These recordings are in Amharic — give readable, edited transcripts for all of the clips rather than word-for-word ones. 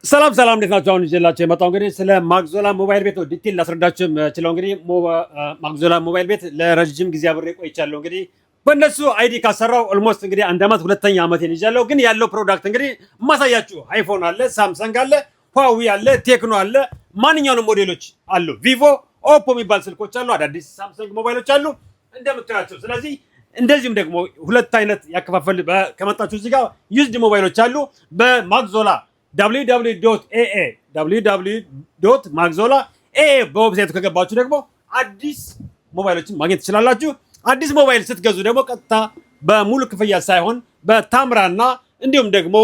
ሰላም ሰላም እንዴት ናችሁ? አሁን ይዤላችሁ የመጣው እንግዲህ ስለ ማግዞላ ሞባይል ቤት ነው። ዲቴል ላስረዳችሁ የምችለው እንግዲህ ማግዞላ ሞባይል ቤት ለረጅም ጊዜ አብሬ ቆይቻለሁ። እንግዲህ በእነሱ አይዲ ካሰራው ኦልሞስት እንግዲህ አንድ አመት ሁለተኛ አመቴን ይዣለሁ። ግን ያለው ፕሮዳክት እንግዲህ ማሳያችሁ አይፎን አለ፣ ሳምሰንግ አለ፣ ሁዋዌ አለ፣ ቴክኖ አለ፣ ማንኛውንም ሞዴሎች አሉ። ቪቮ፣ ኦፖ የሚባል ስልኮች አሉ፣ አዳዲስ ሳምሰንግ ሞባይሎች አሉ እንደምታያቸው። ስለዚህ እንደዚሁም ደግሞ ሁለት አይነት ያከፋፈል ከመጣችሁ እዚህ ጋር ዩዝድ ሞባይሎች አሉ በማግዞላ www.magzola.aa በዌብሳይቱ ከገባችሁ ደግሞ አዲስ ሞባይሎችን ማግኘት ትችላላችሁ። አዲስ ሞባይል ስትገዙ ደግሞ ቀጥታ በሙሉ ክፍያ ሳይሆን በታምራና እንዲሁም ደግሞ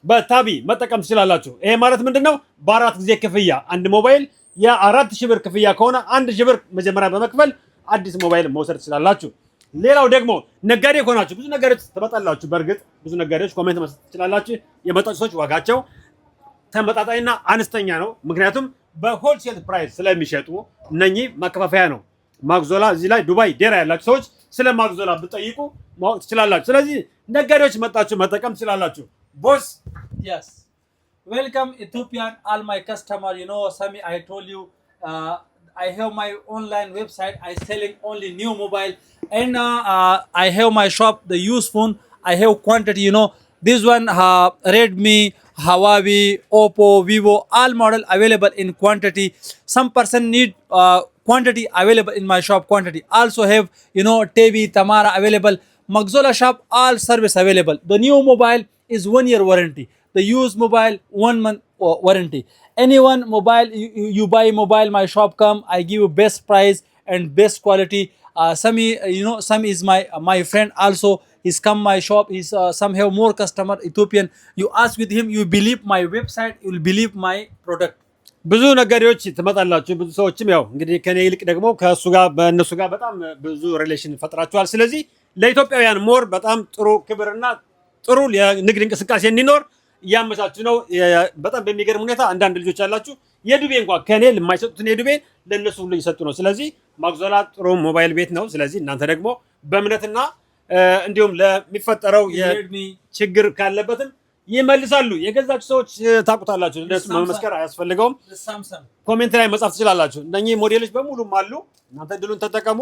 በታቢ መጠቀም ትችላላችሁ። ይሄ ማለት ምንድነው? በአራት ጊዜ ክፍያ አንድ ሞባይል የ4000 ብር ክፍያ ከሆነ 1000 ብር መጀመሪያ በመክፈል አዲስ ሞባይል መውሰድ ትችላላችሁ። ሌላው ደግሞ ነጋዴ ከሆናችሁ ብዙ ነጋዴዎች ትመጣላችሁ። በእርግጥ ብዙ ነጋዴዎች ኮሜንት መስጠት ትችላላችሁ። የመጣችሁ ሰዎች ዋጋቸው ተመጣጣኝና አነስተኛ ነው። ምክንያቱም በሆልሴል ፕራይስ ስለሚሸጡ እነኚህ ማከፋፈያ ነው። ማግዞላ እዚህ ላይ ዱባይ ዴራ ያላችሁ ሰዎች ስለ ማግዞላ ብትጠይቁ ማወቅ ትችላላችሁ። ስለዚህ ነጋዴዎች መጣችሁ መጠቀም ትችላላችሁ። ቦስ Yes. Welcome Ethiopian, all my customer. Sami, I told you, I have my online website. I selling only new mobile, and I have my shop, the used phone. I have quantity. This one, Redmi, Huawei, Oppo, Vivo, all model available in quantity. Some person need quantity available in my shop. Quantity also have TV, Tamara available. Magzola shop, all service available. The new mobile is 1 year warranty. The used mobile 1 month warranty. Anyone mobile you buy mobile, my shop come, I give you best price and best quality. Some is my friend also. He's come my shop. He's some have more customer Ethiopian. You ask with him, you believe my website, you will believe my product. ብዙ ነጋዴዎች ትመጣላችሁ። ብዙ ሰዎችም ያው እንግዲህ ከኔ ይልቅ ደግሞ ከሱ ጋር በእነሱ ጋር በጣም ብዙ ሪሌሽን ፈጥራችኋል። ስለዚህ ለኢትዮጵያውያን ሞር በጣም ጥሩ ክብርና ጥሩ የንግድ እንቅስቃሴ እንዲኖር እያመቻችሁ ነው። በጣም በሚገርም ሁኔታ አንዳንድ ልጆች አላችሁ የዱቤ እንኳን ከኔ የማይሰጡትን የዱቤ ለነሱ ሁሉ እየሰጡ ነው። ስለዚህ ማግዞላ ጥሩ ሞባይል ቤት ነው። ስለዚህ እናንተ ደግሞ በእምነትና እንዲሁም ለሚፈጠረው ችግር ካለበትም ይመልሳሉ። የገዛችሁ ሰዎች ታውቁታላችሁ። እንደሱ መመስከር አያስፈልገውም። ኮሜንት ላይ መጻፍ ትችላላችሁ። እነኚህ ሞዴሎች በሙሉም አሉ። እናንተ ድሉን ተጠቀሙ።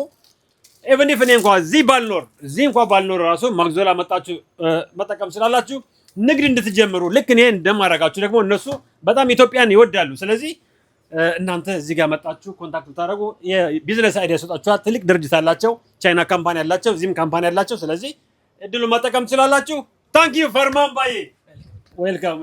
ኢቭን ኢፍ እኔ እንኳን እዚህ ባልኖር ራሱ ማግዞላ መጣችሁ መጠቀም ትችላላችሁ። ንግድ እንድትጀምሩ ልክ እኔ እንደማደርጋችሁ ደግሞ እነሱ በጣም ኢትዮጵያን ይወዳሉ። ስለዚህ እናንተ እዚህ ጋር መጣችሁ ኮንታክት ብታደርጉ የቢዝነስ አይዲያ ሰጣችኋል። ትልቅ ድርጅት አላቸው። ቻይና ካምፓኒ አላቸው፣ እዚህም ካምፓኒ አላቸው። ስለዚህ እድሉን መጠቀም ትችላላችሁ። ታንክ ዩ ፈርማን ባዬ ዌልካም